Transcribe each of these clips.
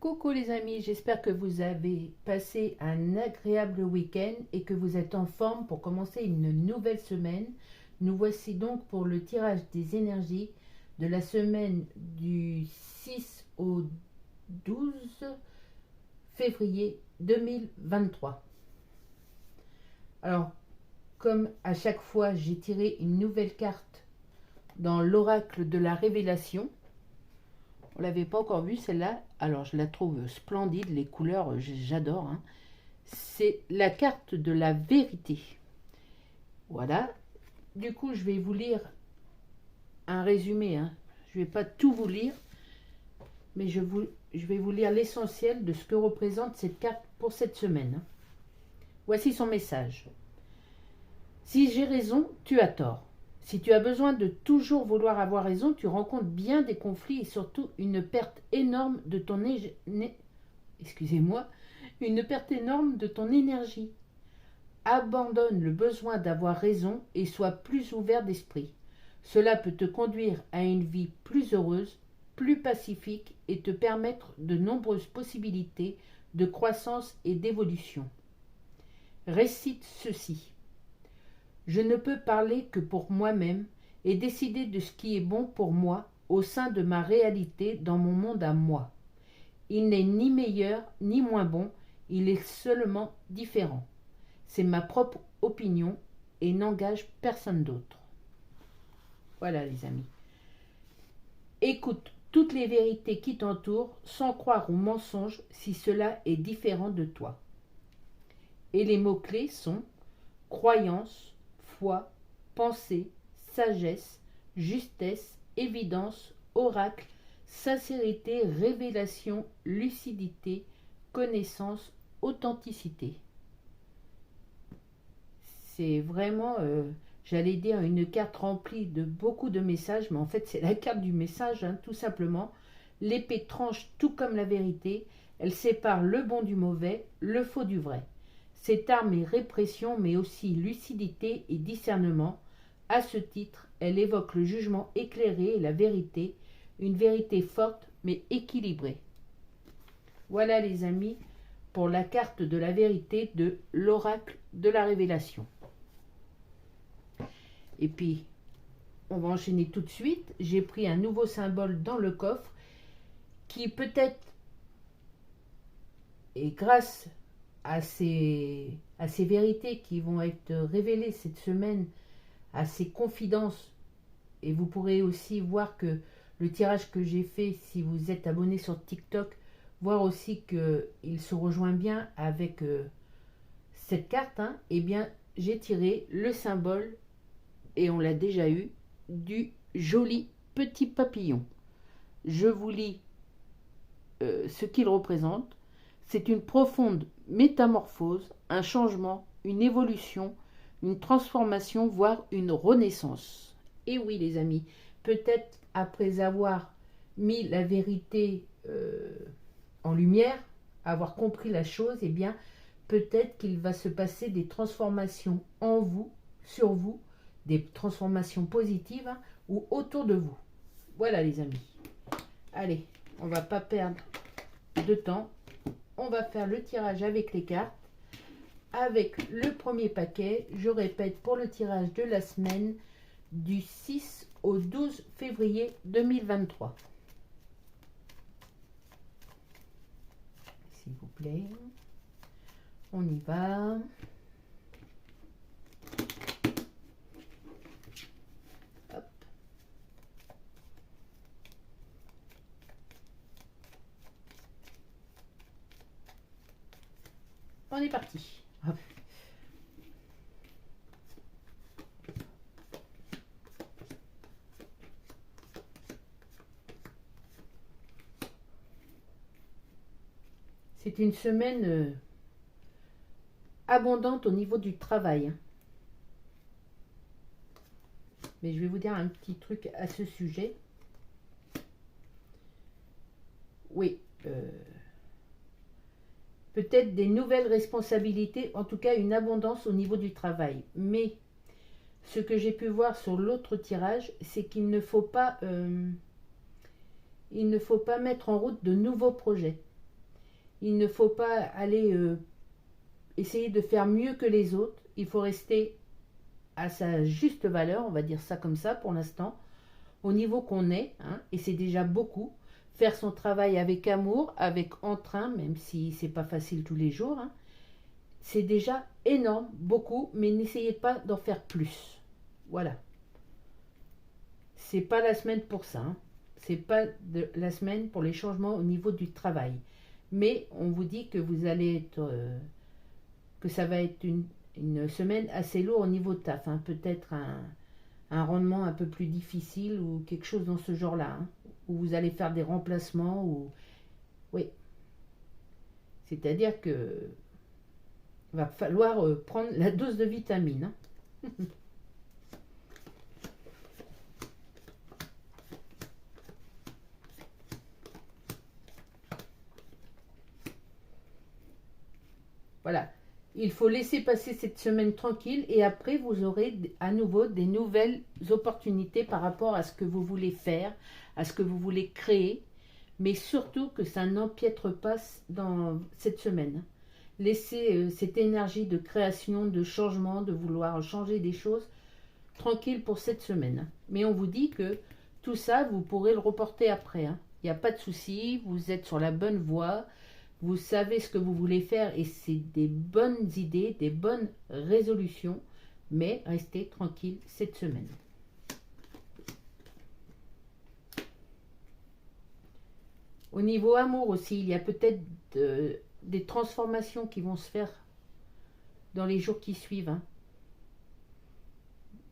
Coucou les amis, j'espère que vous avez passé un agréable week-end et que vous êtes en forme pour commencer une nouvelle semaine. Nous voici donc pour le tirage des énergies de la semaine du 6 au 12 février 2023. Alors, comme à chaque fois, j'ai tiré une nouvelle carte dans l'oracle de la révélation. On ne l'avait pas encore vue celle-là, alors je la trouve splendide, les couleurs j'adore. Hein. C'est la carte de la vérité. Voilà, du coup je vais vous lire un résumé. Hein. Je ne vais pas tout vous lire, mais je vais vous lire l'essentiel de ce que représente cette carte pour cette semaine. Hein. Voici son message. Si j'ai raison, tu as tort. Si tu as besoin de toujours vouloir avoir raison, tu rencontres bien des conflits et surtout une perte énorme de ton une perte énorme de ton énergie. Abandonne le besoin d'avoir raison et sois plus ouvert d'esprit. Cela peut te conduire à une vie plus heureuse, plus pacifique et te permettre de nombreuses possibilités de croissance et d'évolution. Récite ceci. Je ne peux parler que pour moi-même et décider de ce qui est bon pour moi au sein de ma réalité dans mon monde à moi. Il n'est ni meilleur ni moins bon, il est seulement différent. C'est ma propre opinion et n'engage personne d'autre. Voilà les amis. Écoute toutes les vérités qui t'entourent sans croire aux mensonges si cela est différent de toi. Et les mots-clés sont croyance, foi, pensée, sagesse, justesse, évidence, oracle, sincérité, révélation, lucidité, connaissance, authenticité. C'est vraiment, j'allais dire, une carte remplie de beaucoup de messages, mais en fait c'est la carte du message, hein, tout simplement. L'épée tranche tout comme la vérité, elle sépare le bon du mauvais, le faux du vrai. Cette arme est répression, mais aussi lucidité et discernement. À ce titre, elle évoque le jugement éclairé et la vérité, une vérité forte mais équilibrée. Voilà les amis, pour la carte de la vérité de l'oracle de la révélation. Et puis, on va enchaîner tout de suite. J'ai pris un nouveau symbole dans le coffre qui peut-être est grâce à ces vérités qui vont être révélées cette semaine, à ces confidences. Et vous pourrez aussi voir que le tirage que j'ai fait, si vous êtes abonné sur TikTok, voir aussi qu'il se rejoint bien avec cette carte. Hein, eh bien, j'ai tiré le symbole, et on l'a déjà eu, du joli petit papillon. Je vous lis ce qu'il représente. C'est une profonde métamorphose, un changement, une évolution, une transformation, voire une renaissance. Et oui les amis, peut-être après avoir mis la vérité en lumière, avoir compris la chose, eh bien peut-être qu'il va se passer des transformations en vous, sur vous, des transformations positives hein, ou autour de vous. Voilà les amis. Allez, on ne va pas perdre de temps. On va faire le tirage avec les cartes. Avec le premier paquet, je répète, pour le tirage de la semaine du 6 au 12 février 2023. S'il vous plaît. On y va. Hop. On est parti. Hop. C'est une semaine abondante au niveau du travail. Mais je vais vous dire un petit truc à ce sujet. Oui. Peut-être des nouvelles responsabilités, en tout cas une abondance au niveau du travail. Mais ce que j'ai pu voir sur l'autre tirage, c'est qu'il ne faut pas mettre en route de nouveaux projets. Il ne faut pas aller essayer de faire mieux que les autres. Il faut rester à sa juste valeur, on va dire ça comme ça pour l'instant, au niveau qu'on est, hein, et c'est déjà beaucoup. Faire son travail avec amour, avec entrain, même si c'est pas facile tous les jours, hein, c'est déjà énorme, beaucoup, mais n'essayez pas d'en faire plus. Voilà. C'est pas la semaine pour ça. Hein. C'est pas la semaine pour les changements au niveau du travail. Mais on vous dit que vous allez être, que ça va être une semaine assez lourde au niveau de taf. Hein. Peut-être un rendement un peu plus difficile ou quelque chose dans ce genre-là. Hein. Où vous allez faire des remplacements ou oui. C'est-à-dire que va falloir prendre la dose de vitamine. Hein. Voilà. Il faut laisser passer cette semaine tranquille et après vous aurez à nouveau des nouvelles opportunités par rapport à ce que vous voulez faire, à ce que vous voulez créer, mais surtout que ça n'empiètre pas dans cette semaine. Laissez cette énergie de création, de changement, de vouloir changer des choses tranquille pour cette semaine. Mais on vous dit que tout ça, vous pourrez le reporter après. Hein. Il n'y a pas de souci, vous êtes sur la bonne voie. Vous savez ce que vous voulez faire et c'est des bonnes idées, des bonnes résolutions, mais restez tranquille cette semaine. Au niveau amour aussi, il y a peut-être des transformations qui vont se faire dans les jours qui suivent. Hein.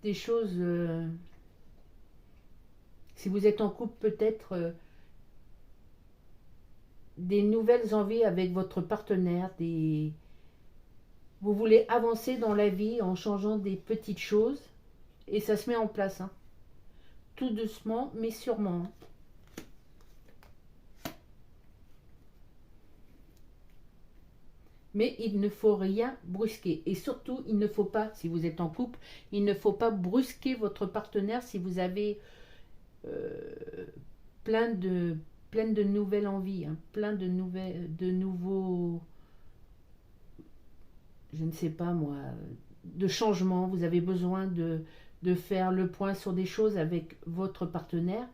Des choses, si vous êtes en couple, peut-être des nouvelles envies avec votre partenaire, vous voulez avancer dans la vie en changeant des petites choses et ça se met en place. Hein. Tout doucement, mais sûrement. Hein. Mais il ne faut rien brusquer. Et surtout, il ne faut pas, si vous êtes en couple, il ne faut pas brusquer votre partenaire si vous avez plein de nouvelles envies, hein, plein de nouveaux, je ne sais pas moi, de changements. Vous avez besoin de faire le point sur des choses avec votre partenaire.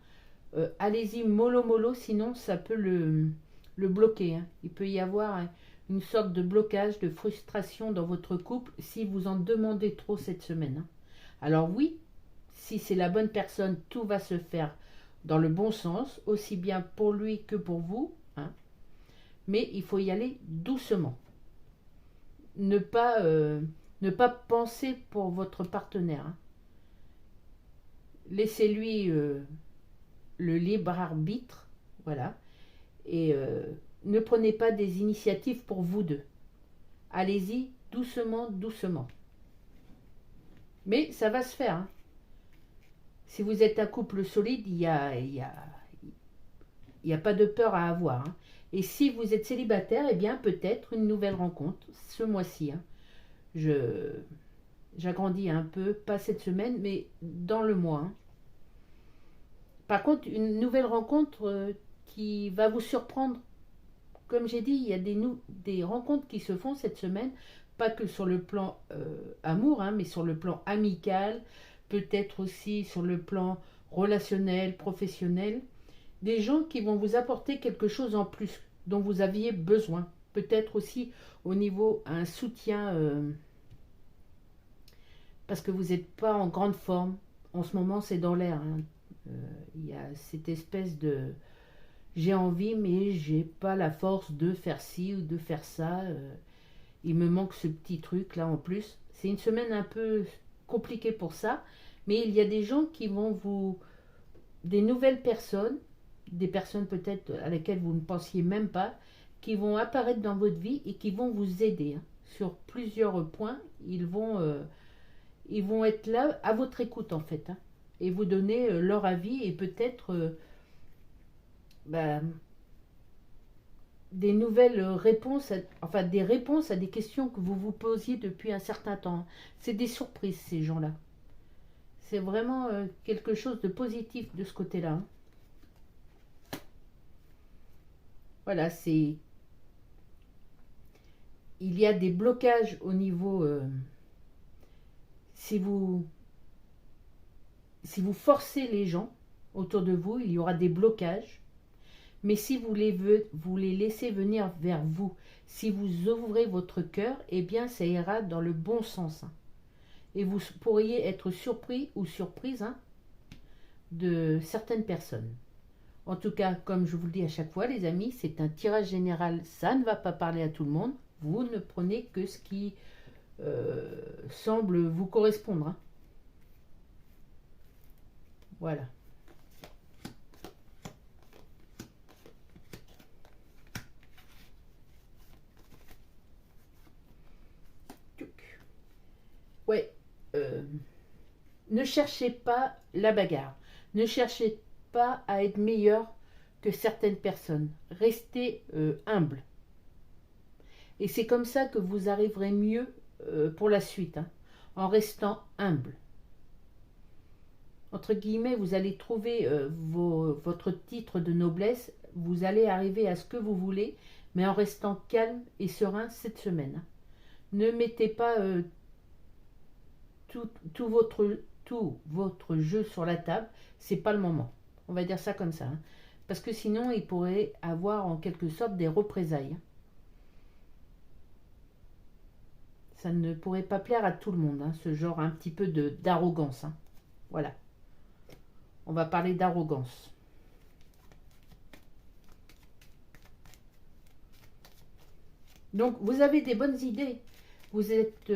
Allez-y mollo mollo, sinon ça peut le bloquer. Hein. Il peut y avoir une sorte de blocage, de frustration dans votre couple si vous en demandez trop cette semaine. Hein. Alors oui, si c'est la bonne personne, tout va se faire dans le bon sens, aussi bien pour lui que pour vous. Hein. Mais il faut y aller doucement. Ne pas penser pour votre partenaire. Hein. Laissez-lui le libre arbitre, voilà, et ne prenez pas des initiatives pour vous deux. Allez-y doucement, doucement. Mais ça va se faire. Hein. Si vous êtes un couple solide, il n'y a pas de peur à avoir. Hein. Et si vous êtes célibataire, eh bien peut-être une nouvelle rencontre ce mois-ci. Hein. J'agrandis un peu, pas cette semaine, mais dans le mois. Hein. Par contre, une nouvelle rencontre qui va vous surprendre. Comme j'ai dit, il y a des rencontres qui se font cette semaine, pas que sur le plan amour, hein, mais sur le plan amical, peut-être aussi sur le plan relationnel, professionnel. Des gens qui vont vous apporter quelque chose en plus dont vous aviez besoin. Peut-être aussi au niveau un soutien parce que vous n'êtes pas en grande forme. En ce moment, c'est dans l'air. Hein. Il y a cette espèce de j'ai envie, mais j'ai pas la force de faire ci ou de faire ça. Il me manque ce petit truc là en plus. C'est une semaine un peu compliquée pour ça, mais il y a des gens qui vont des nouvelles personnes, des personnes peut-être à laquelle vous ne pensiez même pas, qui vont apparaître dans votre vie et qui vont vous aider. Hein. Sur plusieurs points, ils vont être là à votre écoute en fait. Hein, et vous donner leur avis et peut-être des nouvelles réponses, enfin des réponses à des questions que vous vous posiez depuis un certain temps. C'est des surprises ces gens-là. C'est vraiment quelque chose de positif de ce côté-là. Voilà, c'est il y a des blocages au niveau... si vous forcez les gens autour de vous, il y aura des blocages. Mais si vous les laissez venir vers vous, si vous ouvrez votre cœur, eh bien ça ira dans le bon sens. Hein. Et vous pourriez être surpris ou surprise hein, de certaines personnes. En tout cas, comme je vous le dis à chaque fois, les amis, c'est un tirage général. Ça ne va pas parler à tout le monde. Vous ne prenez que ce qui semble vous correspondre. Hein. Voilà. Ouais. Ne cherchez pas la bagarre. Ne cherchez pas à être meilleur que certaines personnes. Restez humble. Et c'est comme ça que vous arriverez mieux pour la suite, hein, en restant humble. Entre guillemets, vous allez trouver votre titre de noblesse, vous allez arriver à ce que vous voulez, mais en restant calme et serein cette semaine. Hein. Ne mettez pas tout votre jeu sur la table, c'est pas le moment. On va dire ça comme ça. Hein. Parce que sinon, il pourrait avoir en quelque sorte des représailles. Ça ne pourrait pas plaire à tout le monde, hein, ce genre un petit peu d'arrogance. Hein. Voilà. On va parler d'arrogance. Donc, vous avez des bonnes idées. Vous êtes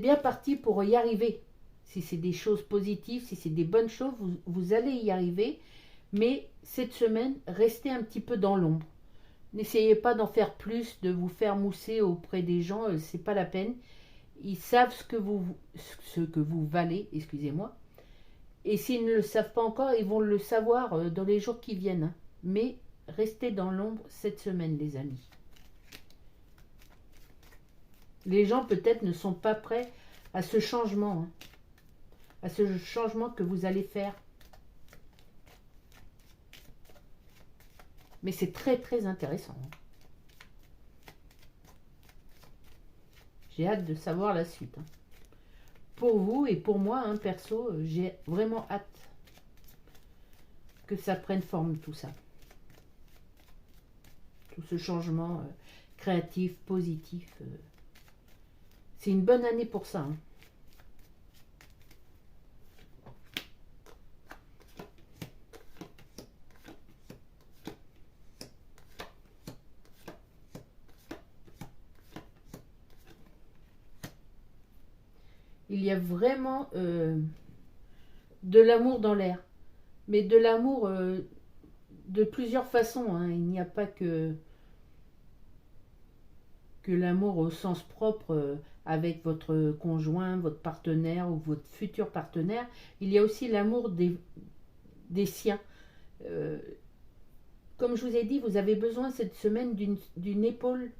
bien parti pour y arriver. Si c'est des choses positives, si c'est des bonnes choses, vous allez y arriver. Mais cette semaine, restez un petit peu dans l'ombre. N'essayez pas d'en faire plus, de vous faire mousser auprès des gens, c'est pas la peine. Ils savent ce que vous valez, excusez-moi. Et s'ils ne le savent pas encore, ils vont le savoir dans les jours qui viennent. Mais restez dans l'ombre cette semaine, les amis. Les gens peut-être ne sont pas prêts à ce changement, hein, à ce changement que vous allez faire. Mais c'est très très intéressant. J'ai hâte de savoir la suite. Hein. Pour vous et pour moi, hein, perso, j'ai vraiment hâte que ça prenne forme tout ça. Tout ce changement créatif, positif. C'est une bonne année pour ça. Hein. Il y a vraiment de l'amour dans l'air. Mais de l'amour de plusieurs façons. Hein. Il n'y a pas que l'amour au sens propre avec votre conjoint, votre partenaire ou votre futur partenaire. Il y a aussi l'amour des siens. Comme je vous ai dit, vous avez besoin cette semaine d'une épaule.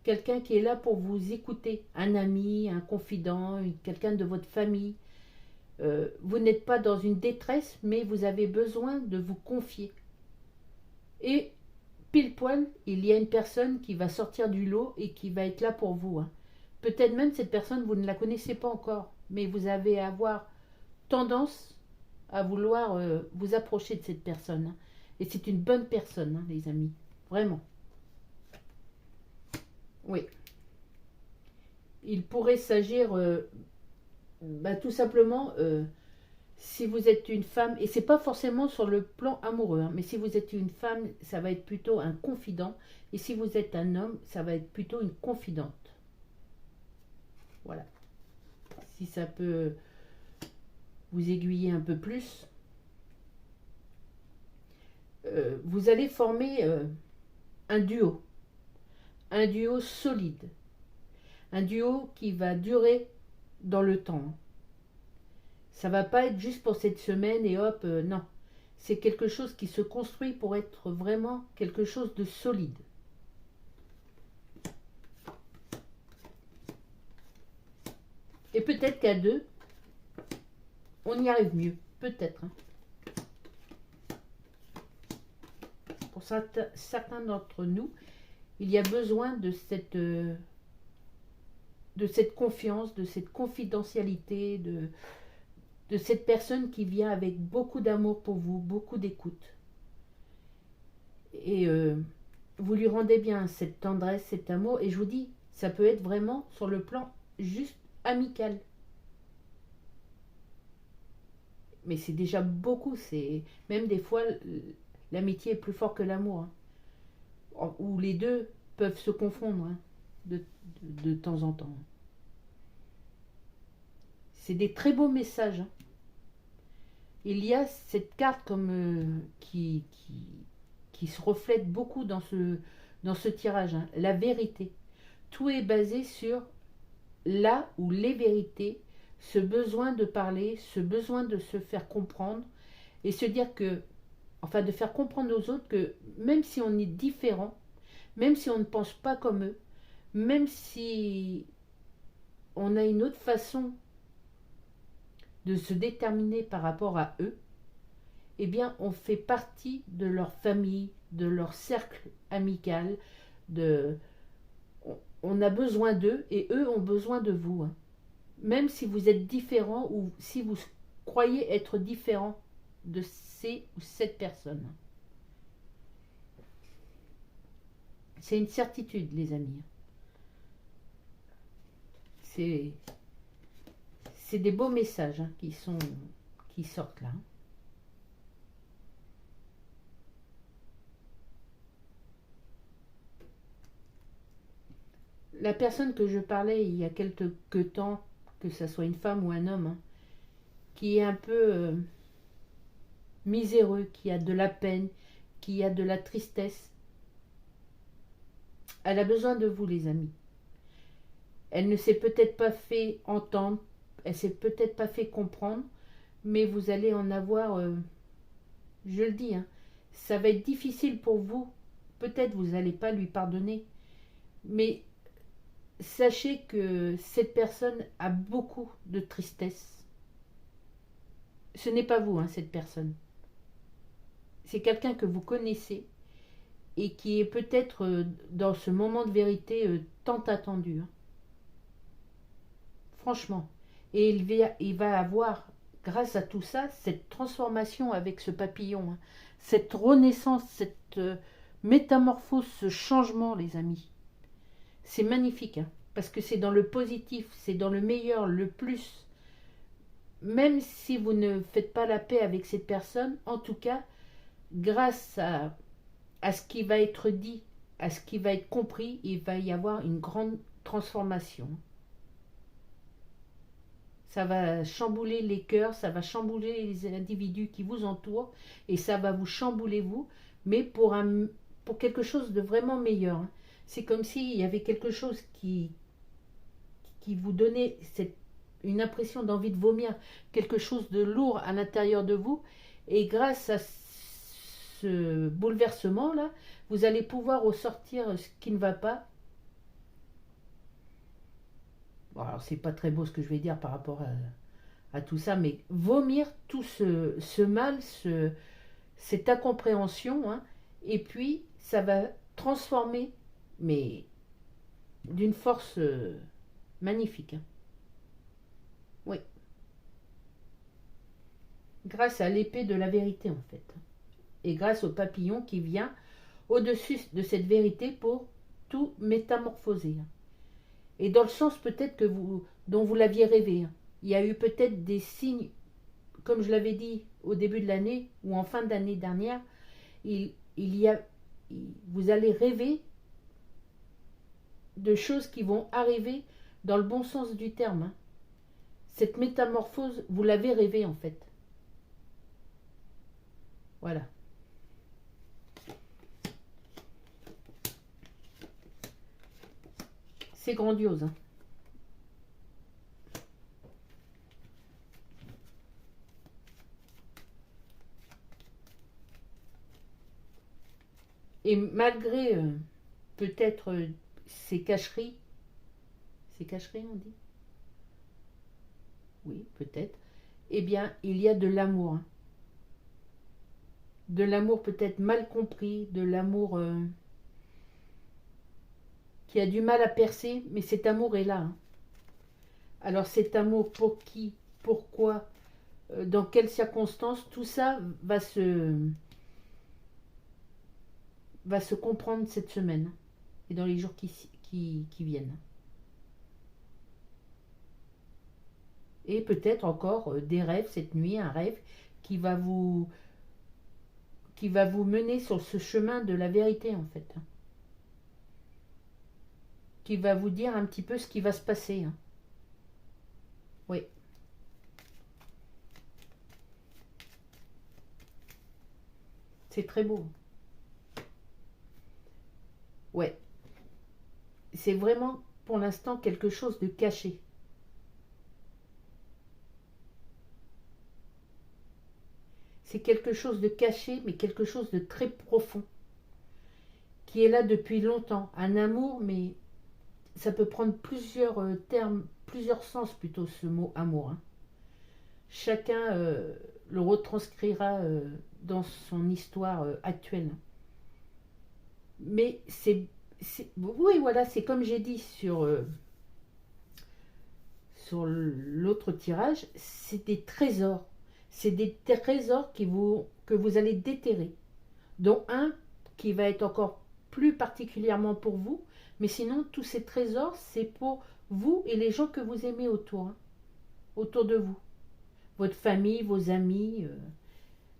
Quelqu'un qui est là pour vous écouter. Un ami, un confident, quelqu'un de votre famille. Vous n'êtes pas dans une détresse, mais vous avez besoin de vous confier. Et pile poil, il y a une personne qui va sortir du lot et qui va être là pour vous. Hein. Peut-être même cette personne, vous ne la connaissez pas encore, mais vous allez avoir tendance à vouloir vous approcher de cette personne. Hein. Et c'est une bonne personne, hein, les amis. Vraiment. Oui. Il pourrait s'agir tout simplement... si vous êtes une femme, et c'est pas forcément sur le plan amoureux, hein, mais si vous êtes une femme, ça va être plutôt un confident, et si vous êtes un homme, ça va être plutôt une confidente. Voilà. Si ça peut vous aiguiller un peu plus, vous allez former un duo solide, un duo qui va durer dans le temps. Ça va pas être juste pour cette semaine et hop, non. C'est quelque chose qui se construit pour être vraiment quelque chose de solide. Et peut-être qu'à deux, on y arrive mieux. Peut-être. Hein. Pour certains d'entre nous, il y a besoin de cette confiance, de cette confidentialité, de cette personne qui vient avec beaucoup d'amour pour vous, beaucoup d'écoute. Et vous lui rendez bien cette tendresse, cet amour. Et je vous dis, ça peut être vraiment sur le plan juste amical. Mais c'est déjà beaucoup. Même des fois, l'amitié est plus fort que l'amour. Hein. Ou les deux peuvent se confondre hein, de temps en temps. C'est des très beaux messages. Hein. Il y a cette carte comme qui se reflète beaucoup dans ce tirage. Hein. La vérité. Tout est basé sur là ou les vérités, ce besoin de parler, ce besoin de se faire comprendre et se dire que, enfin de faire comprendre aux autres que même si on est différent, même si on ne pense pas comme eux, même si on a une autre façon de se déterminer par rapport à eux, eh bien on fait partie de leur famille, de leur cercle amical, on a besoin d'eux et eux ont besoin de vous. Hein. Même si vous êtes différent ou si vous croyez être différent de ces ou cette personne. C'est une certitude, les amis. C'est des beaux messages hein, qui sortent là. La personne que je parlais il y a quelques temps, que ce soit une femme ou un homme, hein, qui est un peu miséreux, qui a de la peine, qui a de la tristesse, elle a besoin de vous, les amis. Elle ne s'est peut-être pas fait entendre, elle s'est peut-être pas fait comprendre, mais vous allez en avoir, je le dis, hein, ça va être difficile pour vous. Peut-être vous n'allez pas lui pardonner, mais sachez que cette personne a beaucoup de tristesse. Ce n'est pas vous, hein, cette personne. C'est quelqu'un que vous connaissez et qui est peut-être dans ce moment de vérité tant attendu. Hein. Franchement. Et il va avoir, grâce à tout ça, cette transformation avec ce papillon, hein, cette renaissance, cette métamorphose, ce changement, les amis. C'est magnifique, hein, parce que c'est dans le positif, c'est dans le meilleur, le plus. Même si vous ne faites pas la paix avec cette personne, en tout cas, grâce à ce qui va être dit, à ce qui va être compris, il va y avoir une grande transformation. Ça va chambouler les cœurs, ça va chambouler les individus qui vous entourent et ça va vous chambouler vous, mais pour quelque chose de vraiment meilleur. Hein. C'est comme s'il y avait quelque chose qui vous donnait une impression d'envie de vomir, quelque chose de lourd à l'intérieur de vous, et grâce à ce bouleversement-là, vous allez pouvoir ressortir ce qui ne va pas. Bon, alors c'est pas très beau ce que je vais dire par rapport à tout ça, mais vomir tout ce mal, cette incompréhension, hein, et puis ça va transformer, mais d'une force magnifique. Hein. Oui. Grâce à l'épée de la vérité, en fait. Et grâce au papillon qui vient au-dessus de cette vérité pour tout métamorphoser. Et dans le sens peut-être dont vous l'aviez rêvé. Il y a eu peut-être des signes, comme je l'avais dit au début de l'année ou en fin d'année dernière, vous allez rêver de choses qui vont arriver dans le bon sens du terme. Hein. Cette métamorphose, vous l'avez rêvée en fait. Voilà. C'est grandiose. Hein. Et malgré peut-être ces cacheries on dit? Oui, peut-être. Eh bien, il y a de l'amour. Hein. De l'amour peut-être mal compris, de l'amour qui a du mal à percer, mais cet amour est là. Hein. Alors cet amour, pour qui, pourquoi, dans quelles circonstances, tout ça va se comprendre cette semaine et dans les jours qui viennent. Et peut-être encore des rêves cette nuit, un rêve qui va vous mener sur ce chemin de la vérité en fait. Qui va vous dire un petit peu ce qui va se passer. Hein. Oui. C'est très beau. Ouais. C'est vraiment pour l'instant quelque chose de caché. C'est quelque chose de caché, mais quelque chose de très profond, qui est là depuis longtemps. Un amour, mais ça peut prendre plusieurs termes, plusieurs sens plutôt, ce mot amour. Hein. Chacun le retranscrira dans son histoire actuelle. Mais oui, voilà, c'est comme j'ai dit sur l'autre tirage, c'est des trésors. C'est des trésors que vous allez déterrer, dont un qui va être encore plus particulièrement pour vous, mais sinon tous ces trésors, c'est pour vous et les gens que vous aimez autour, hein, autour de vous. Votre famille, vos amis,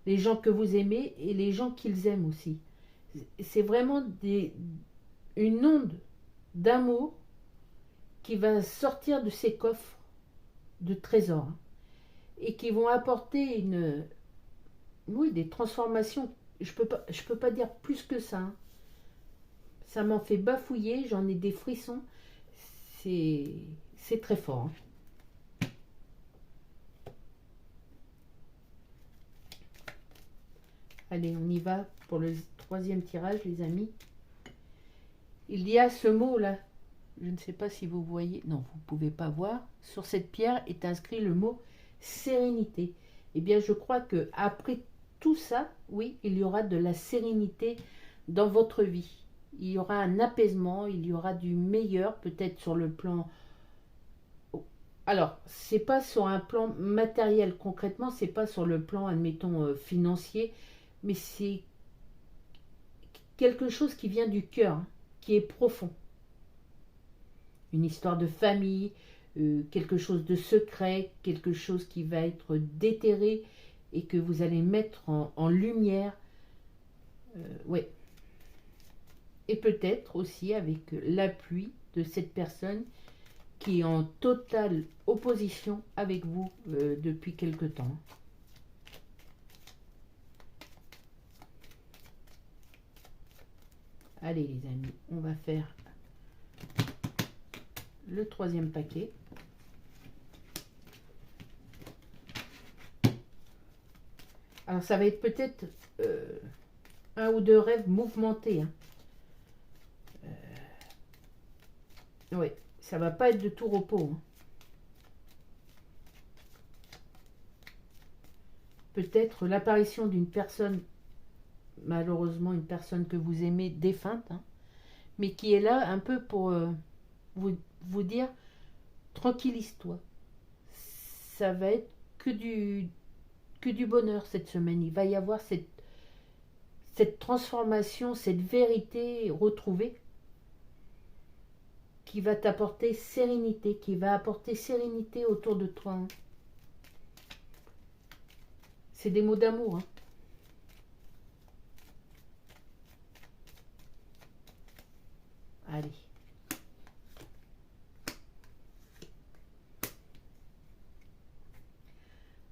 les gens que vous aimez et les gens qu'ils aiment aussi. C'est vraiment une onde d'amour qui va sortir de ces coffres de trésors hein, et qui vont apporter des transformations. Je peux pas dire plus que ça. Hein. Ça m'en fait bafouiller, j'en ai des frissons. C'est très fort. Hein. Allez, on y va pour le troisième tirage, les amis. Il y a ce mot-là. Je ne sais pas si vous voyez. Non, vous ne pouvez pas voir. Sur cette pierre est inscrit le mot sérénité. Eh bien, je crois que après tout ça, oui, il y aura de la sérénité dans votre vie. Il y aura un apaisement, il y aura du meilleur, peut-être sur le plan. Alors, c'est pas sur un plan matériel concrètement, c'est pas sur le plan, admettons, financier, mais c'est quelque chose qui vient du cœur, hein, qui est profond. Une histoire de famille, quelque chose de secret, quelque chose qui va être déterré et que vous allez mettre en lumière. Ouais. Et peut-être aussi avec l'appui de cette personne qui est en totale opposition avec vous depuis quelque temps. Allez les amis, on va faire le troisième paquet. Alors ça va être peut-être un ou deux rêves mouvementés. Hein. Oui, ça va pas être de tout repos. Hein. Peut-être l'apparition d'une personne, malheureusement une personne que vous aimez défunte, hein, mais qui est là un peu pour vous dire tranquillise-toi. Ça va être que du bonheur cette semaine. Il va y avoir cette transformation, cette vérité retrouvée qui va t'apporter sérénité, qui va apporter sérénité autour de toi. Hein. C'est des mots d'amour. Hein. Allez.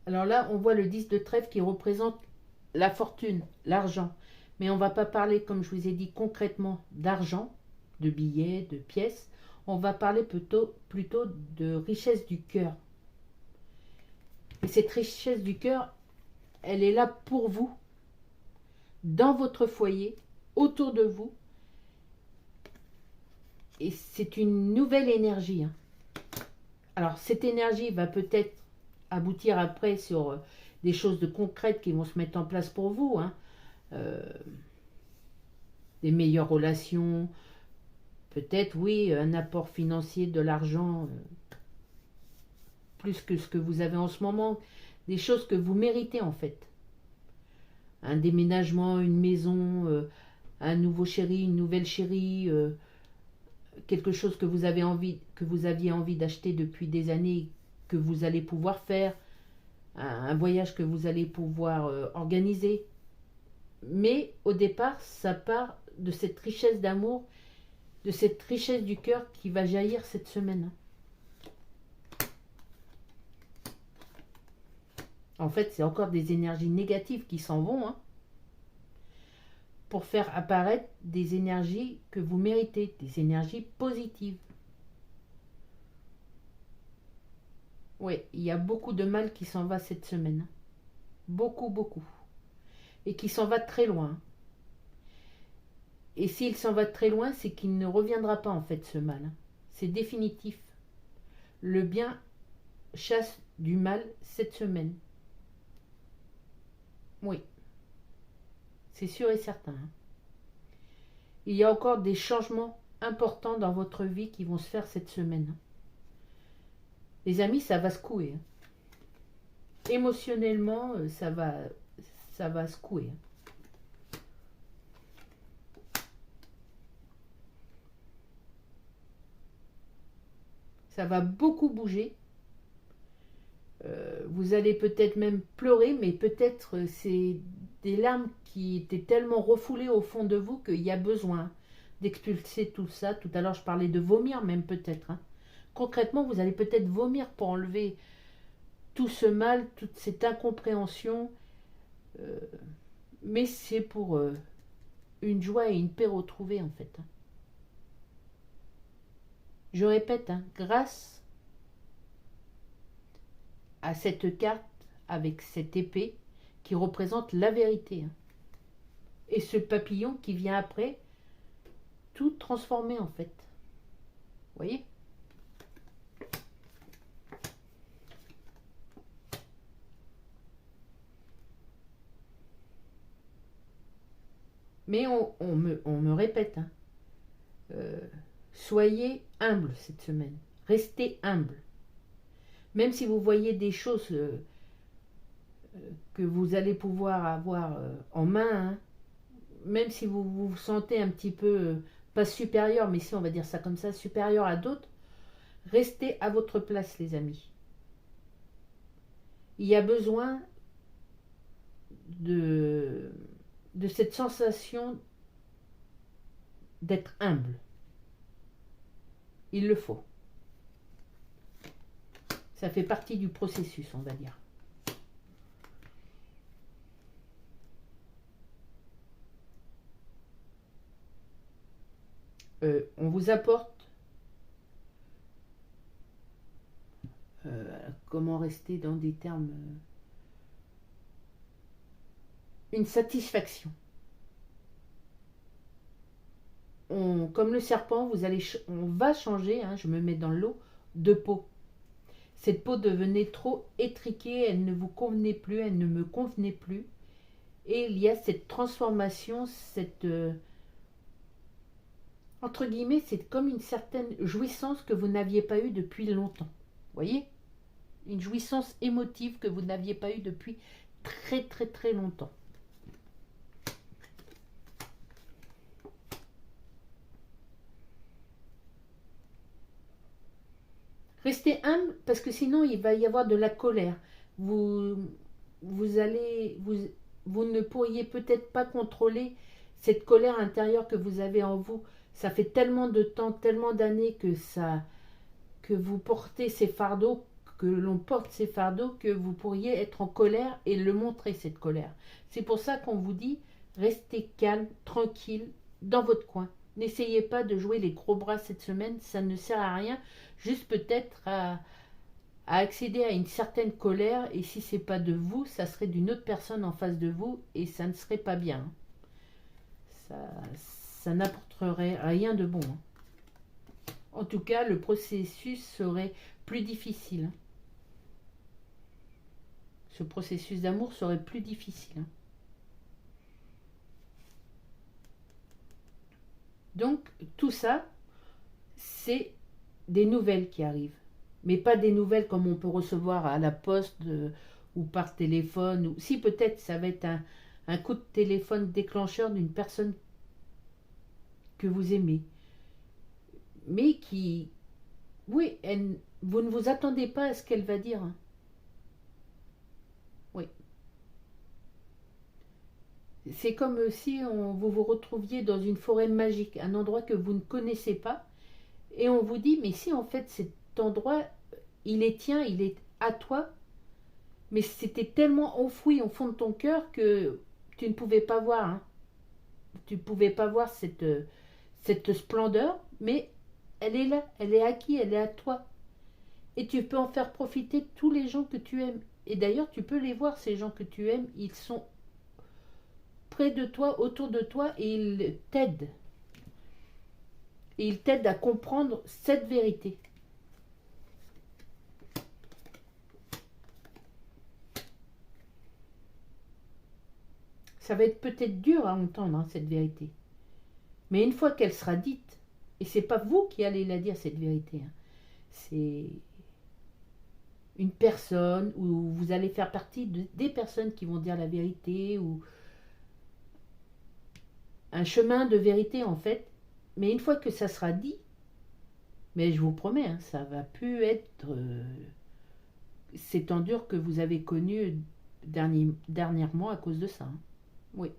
Alors là, on voit le 10 de trèfle qui représente la fortune, l'argent. Mais on ne va pas parler, comme je vous ai dit, concrètement d'argent, de billets, de pièces. On va parler plutôt de richesse du cœur. Et cette richesse du cœur, elle est là pour vous, dans votre foyer, autour de vous. Et c'est une nouvelle énergie. Hein. Alors, cette énergie va peut-être aboutir après sur des choses de concrètes qui vont se mettre en place pour vous. Hein. Des meilleures relations, Peut-être, oui, un apport financier, de l'argent, plus que ce que vous avez en ce moment. Des choses que vous méritez en fait. Un déménagement, une maison, un nouveau chéri, une nouvelle chérie, quelque chose que vous aviez envie d'acheter depuis des années, que vous allez pouvoir faire, un voyage que vous allez pouvoir organiser. Mais au départ, ça part de cette richesse d'amour, de cette richesse du cœur qui va jaillir cette semaine. En fait, c'est encore des énergies négatives qui s'en vont, hein, pour faire apparaître des énergies que vous méritez, des énergies positives. Oui, il y a beaucoup de mal qui s'en va cette semaine. Beaucoup, beaucoup. Et qui s'en va très loin. Et s'il s'en va très loin, c'est qu'il ne reviendra pas en fait ce mal. C'est définitif. Le bien chasse du mal cette semaine. Oui, c'est sûr et certain. Il y a encore des changements importants dans votre vie qui vont se faire cette semaine. Les amis, ça va secouer. Émotionnellement, ça va secouer. Ça va beaucoup bouger. Vous allez peut-être même pleurer, mais peut-être c'est des larmes qui étaient tellement refoulées au fond de vous qu'il y a besoin d'expulser tout ça. Tout à l'heure, je parlais de vomir même peut-être. Hein. Concrètement, vous allez peut-être vomir pour enlever tout ce mal, toute cette incompréhension. Mais c'est pour une joie et une paix retrouvée en fait. Je répète, hein, grâce à cette carte avec cette épée qui représente la vérité. Hein. Et ce papillon qui vient après, tout transformer en fait. Vous voyez ? Mais on me répète, hein, soyez humble cette semaine. Restez humble. Même si vous voyez des choses que vous allez pouvoir avoir en main, hein, même si vous vous sentez un petit peu, pas supérieur, mais si on va dire ça comme ça, supérieur à d'autres, restez à votre place les amis. Il y a besoin de cette sensation d'être humble. Il le faut. Ça fait partie du processus, on va dire. On vous apporte comment rester dans des termes une satisfaction. Comme le serpent, on va changer, hein, je me mets dans l'eau, de peau. Cette peau devenait trop étriquée, elle ne vous convenait plus, elle ne me convenait plus. Et il y a cette transformation, cette... entre guillemets, c'est comme une certaine jouissance que vous n'aviez pas eue depuis longtemps. Vous voyez ? Une jouissance émotive que vous n'aviez pas eue depuis très très très longtemps. Restez humble parce que sinon il va y avoir de la colère. Vous ne pourriez peut-être pas contrôler cette colère intérieure que vous avez en vous. Ça fait tellement de temps, tellement d'années que vous portez ces fardeaux, que l'on porte ces fardeaux, que vous pourriez être en colère et le montrer cette colère. C'est pour ça qu'on vous dit restez calme, tranquille, dans votre coin. N'essayez pas de jouer les gros bras cette semaine, ça ne sert à rien. Juste peut-être à accéder à une certaine colère, et si c'est pas de vous, ça serait d'une autre personne en face de vous, et ça ne serait pas bien. Ça n'apporterait rien de bon. En tout cas, le processus serait plus difficile. Ce processus d'amour serait plus difficile. Donc, tout ça, c'est des nouvelles qui arrivent. Mais pas des nouvelles comme on peut recevoir à la poste ou par téléphone. Ou... Si peut-être ça va être un coup de téléphone déclencheur d'une personne que vous aimez. Mais qui... Oui, vous ne vous attendez pas à ce qu'elle va dire. Hein. Oui. C'est comme si vous vous retrouviez dans une forêt magique, un endroit que vous ne connaissez pas. Et on vous dit, mais si en fait cet endroit, il est tien, il est à toi. Mais c'était tellement enfoui au fond de ton cœur que tu ne pouvais pas voir. Hein. Tu ne pouvais pas voir cette splendeur, mais elle est là, elle est acquise, elle est à toi. Et tu peux en faire profiter tous les gens que tu aimes. Et d'ailleurs, tu peux les voir, ces gens que tu aimes, ils sont près de toi, autour de toi, et ils t'aident. Et ils t'aident à comprendre cette vérité. Ça va être peut-être dur à entendre, hein, cette vérité. Mais une fois qu'elle sera dite, et c'est pas vous qui allez la dire, cette vérité, hein, c'est une personne, ou vous allez faire partie des personnes qui vont dire la vérité, ou un chemin de vérité en fait. Mais une fois que ça sera dit, mais je vous promets, hein, ça va plus être ces temps durs que vous avez connus dernièrement à cause de ça. Hein. Oui.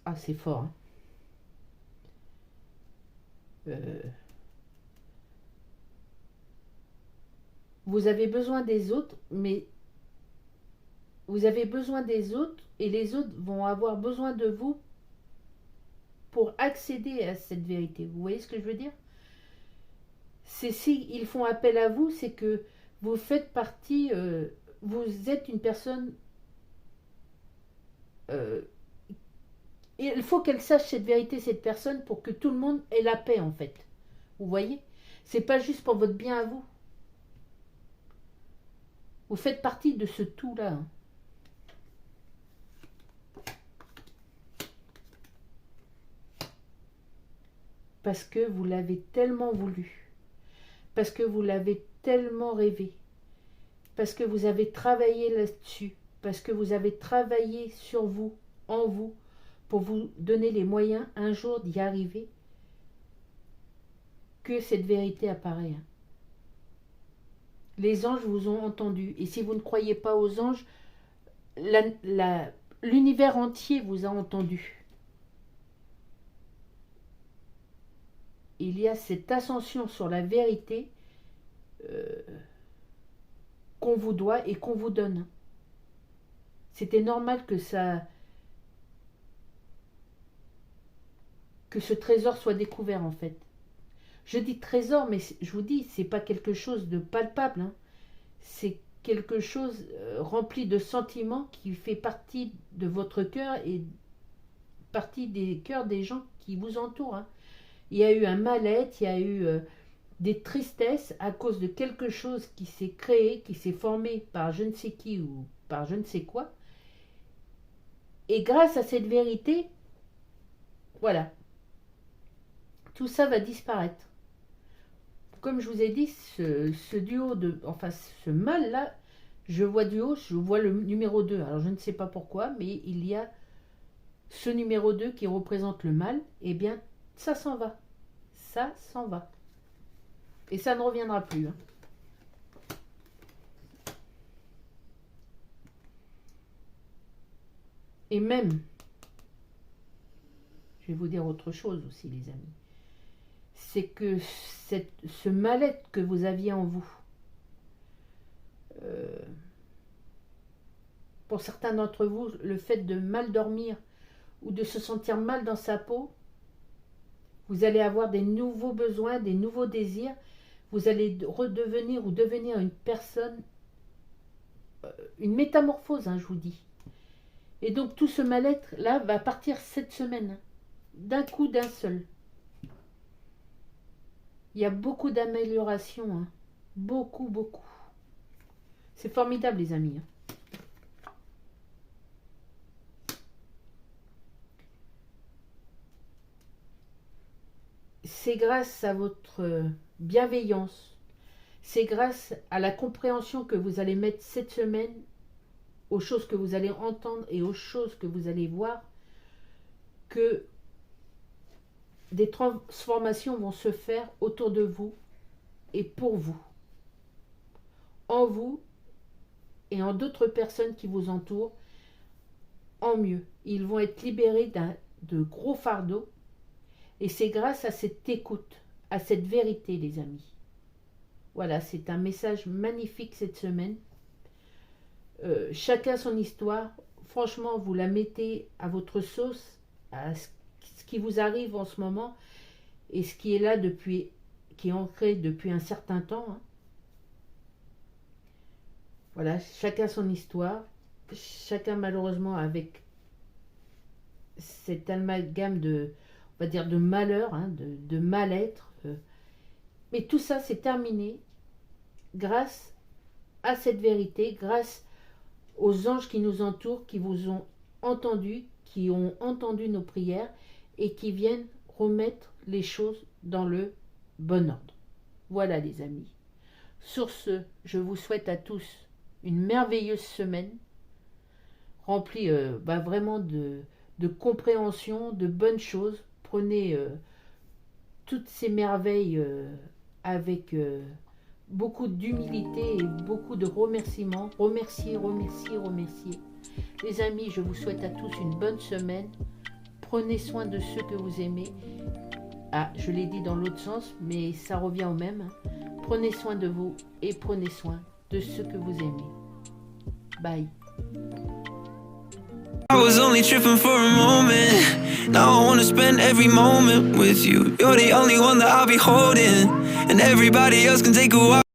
Ah, c'est fort. Hein. Euh, vous avez besoin des autres, mais vous avez besoin des autres et les autres vont avoir besoin de vous pour accéder à cette vérité. Vous voyez ce que je veux dire? C'est si ils font appel à vous, c'est que vous faites partie, vous êtes une personne. euh, il faut qu'elle sache cette vérité, cette personne, pour que tout le monde ait la paix en fait. Vous voyez? C'est pas juste pour votre bien à vous. Vous faites partie de ce tout-là. Hein. Parce que vous l'avez tellement voulu. Parce que vous l'avez tellement rêvé. Parce que vous avez travaillé là-dessus. Parce que vous avez travaillé sur vous, en vous, pour vous donner les moyens un jour d'y arriver, que cette vérité apparaît. Hein. Les anges vous ont entendu. Et si vous ne croyez pas aux anges, l'univers entier vous a entendu. Il y a cette ascension sur la vérité euh, qu'on vous doit et qu'on vous donne. C'était normal que ce trésor soit découvert en fait. Je dis trésor, mais je vous dis, c'est pas quelque chose de palpable. Hein. C'est quelque chose rempli de sentiments qui fait partie de votre cœur et partie des cœurs des gens qui vous entourent. Hein. Il y a eu un mal-être, il y a eu des tristesses à cause de quelque chose qui s'est créé, qui s'est formé par je ne sais qui ou par je ne sais quoi. Et grâce à cette vérité, voilà, tout ça va disparaître. Comme je vous ai dit, ce duo enfin ce mâle-là, je vois du haut, je vois le numéro 2. Alors je ne sais pas pourquoi, mais il y a ce numéro 2 qui représente le mâle, et bien ça s'en va. Ça s'en va. Et ça ne reviendra plus. Hein. Et même, je vais vous dire autre chose aussi les amis, c'est que ce mal-être que vous aviez en vous, pour certains d'entre vous, le fait de mal dormir ou de se sentir mal dans sa peau, vous allez avoir des nouveaux besoins, des nouveaux désirs, vous allez redevenir ou devenir une personne, une métamorphose, hein, je vous dis. Et donc tout ce mal-être là va partir cette semaine, d'un coup, d'un seul. Il y a beaucoup d'améliorations, hein. Beaucoup, beaucoup. C'est formidable les amis. Hein. c'est grâce à votre bienveillance, c'est grâce à la compréhension que vous allez mettre cette semaine aux choses que vous allez entendre et aux choses que vous allez voir, que des transformations vont se faire autour de vous et pour vous, en vous et en d'autres personnes qui vous entourent, en mieux. Ils vont être libérés de gros fardeaux et c'est grâce à cette écoute, à cette vérité, les amis. Voilà, c'est un message magnifique cette semaine. Chacun son histoire. Franchement, vous la mettez à votre sauce, à ce qui vous arrive en ce moment et ce qui est là depuis, qui est ancré depuis un certain temps. Hein. Voilà, chacun son histoire. Chacun malheureusement avec cet amalgame de, on va dire, de malheur, hein, de mal-être. Mais tout ça, c'est terminé grâce à cette vérité, grâce aux anges qui nous entourent, qui vous ont entendu, qui ont entendu nos prières et qui viennent remettre les choses dans le bon ordre. Voilà les amis. Sur ce, je vous souhaite à tous une merveilleuse semaine, remplie vraiment de compréhension, de bonnes choses. Prenez toutes ces merveilles avec beaucoup d'humilité et beaucoup de remerciements. Remerciez. Les amis, je vous souhaite à tous une bonne semaine. Prenez soin de ceux que vous aimez. Ah, je l'ai dit dans l'autre sens, mais ça revient au même. Prenez soin de vous et prenez soin de ceux que vous aimez. Bye. I was only tripping for a moment. Now I wanna spend every moment with you. You're the only one that I'll be holding, and everybody else can take a while.